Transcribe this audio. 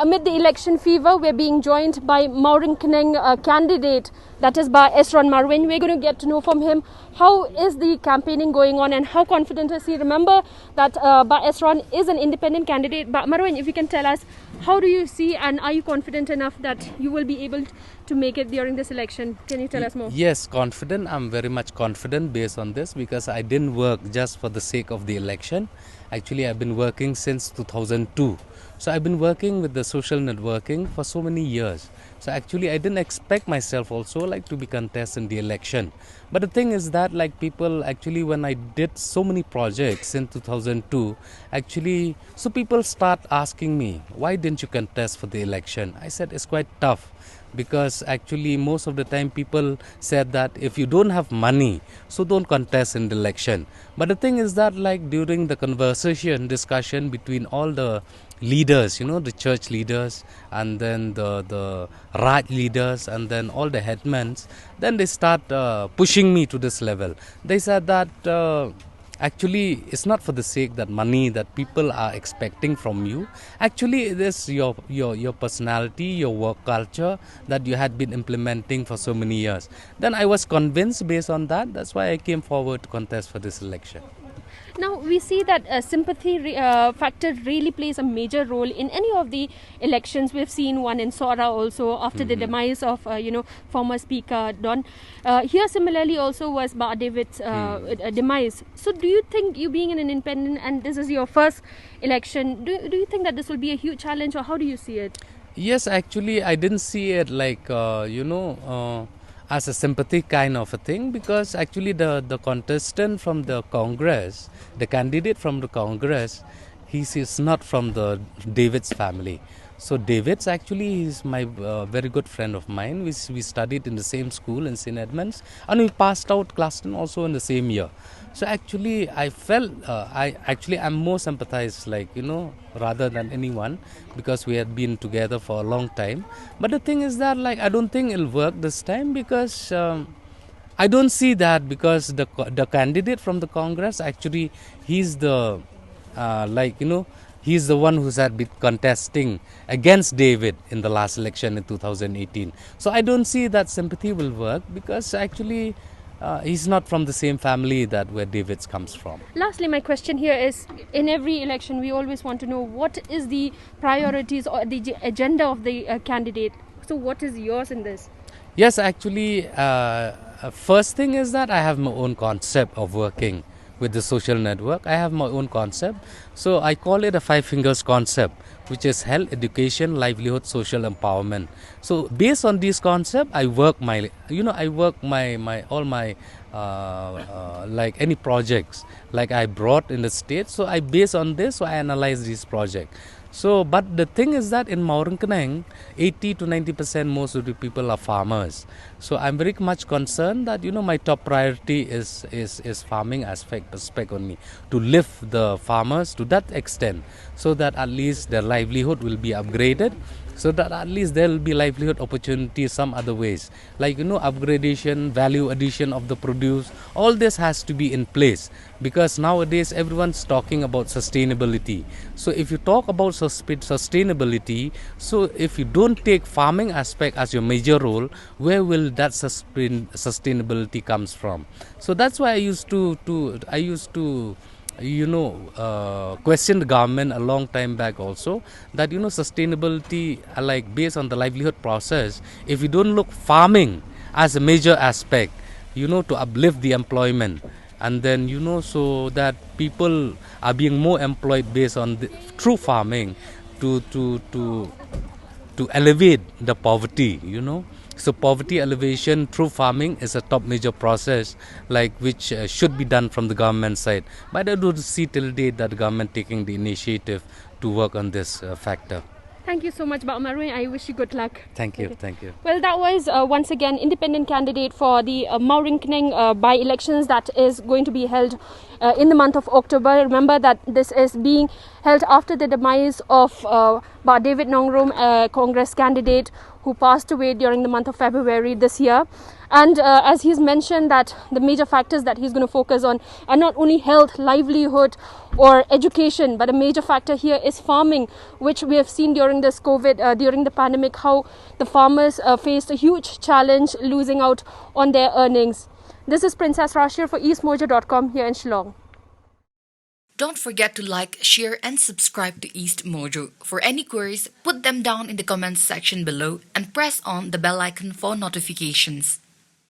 amid the election fever, we're being joined by Mawryngkneng candidate, that is by Esron Marweiñ. We're going to get to know from him how is the campaigning going on and how confident is he. Remember that Esron is an independent candidate. But Marwein, if you can tell us, how do you see and are you confident enough that you will be able to make it during this election? Can you tell us more? Yes, confident. I'm very much confident based on this because I didn't work just for the sake of the election. Actually, I've been working since 2002. So I've been working with the social networking for so many years. So actually, I didn't expect myself also like to be contest in the election. But the thing is that like people actually, when I did so many projects in 2002, actually, so people start asking me, why didn't you contest for the election? I said it's quite tough. Because actually most of the time people said that if you don't have money, so don't contest in the election. But the thing is that like during the discussion between all the leaders, the church leaders and then the Raj leaders and then all the headmen, then they start pushing me to this level. They said that actually, it's not for the sake that money that people are expecting from you. Actually, it is your personality, your work culture that you had been implementing for so many years. Then I was convinced based on that. That's why I came forward to contest for this election. Now, we see that sympathy factor really plays a major role in any of the elections. We've seen one in Sora also after the demise of, former Speaker Don. Here, similarly, also was Bar David's demise. So, do you think you being an independent and this is your first election, do you think that this will be a huge challenge or how do you see it? Yes, actually, I didn't see it like, as a sympathy kind of a thing because actually the contestant from the Congress, the candidate from the Congress, he is not from the David's family. So David's actually is my very good friend of mine. We studied in the same school in St. Edmunds and we passed out class 10 also in the same year. So actually I felt, I'm more sympathized rather than anyone because we had been together for a long time. But the thing is that I don't think it'll work this time because I don't see that because the candidate from the Congress actually he's the he's the one who's had been contesting against David in the last election in 2018. So I don't see that sympathy will work because actually he's not from the same family that where David's comes from. Lastly, my question here is, in every election, we always want to know what is the priorities or the agenda of the candidate. So what is yours in this? Yes, actually, first thing is that I have my own concept of working with the social network. I have my own concept. So I call it a 5 fingers concept, which is health, education, livelihood, social empowerment. So based on this concept, I work all my any projects like I brought in the state. So I base on this, so I analyze this project. So, but the thing is that in Mawryngkneng, 80 to 90% most of the people are farmers. So I'm very much concerned that my top priority is farming aspect only, to lift the farmers to that extent, so that at least their livelihood will be upgraded. So that at least there will be livelihood opportunities some other ways, like upgradation, value addition of the produce. All this has to be in place because nowadays everyone's talking about sustainability. So if you talk about sustainability, so if you don't take farming aspect as your major role, where will that sustainability comes from? So that's why I used to question the government a long time back also that sustainability based on the livelihood process, if you don't look farming as a major aspect to uplift the employment and then so that people are being more employed based on through farming to elevate the poverty. So poverty elevation through farming is a top major process which should be done from the government side. But I don't see till date that the government taking the initiative to work on this factor. Thank you so much, Marwein. I wish you good luck. Thank you. Thank you. Well, that was once again independent candidate for the Mawryngkneng by-elections that is going to be held in the month of October. Remember that this is being held after the demise of Bar David Nongrum, Congress candidate who passed away during the month of February this year. And as he's mentioned that the major factors that he's going to focus on are not only health, livelihood or education, but a major factor here is farming, which we have seen during this COVID, during the pandemic, how the farmers faced a huge challenge losing out on their earnings. This is Princess Rashir for EastMojo.com here in Shillong. Don't forget to like, share, and subscribe to East Mojo. For any queries, put them down in the comments section below and press on the bell icon for notifications.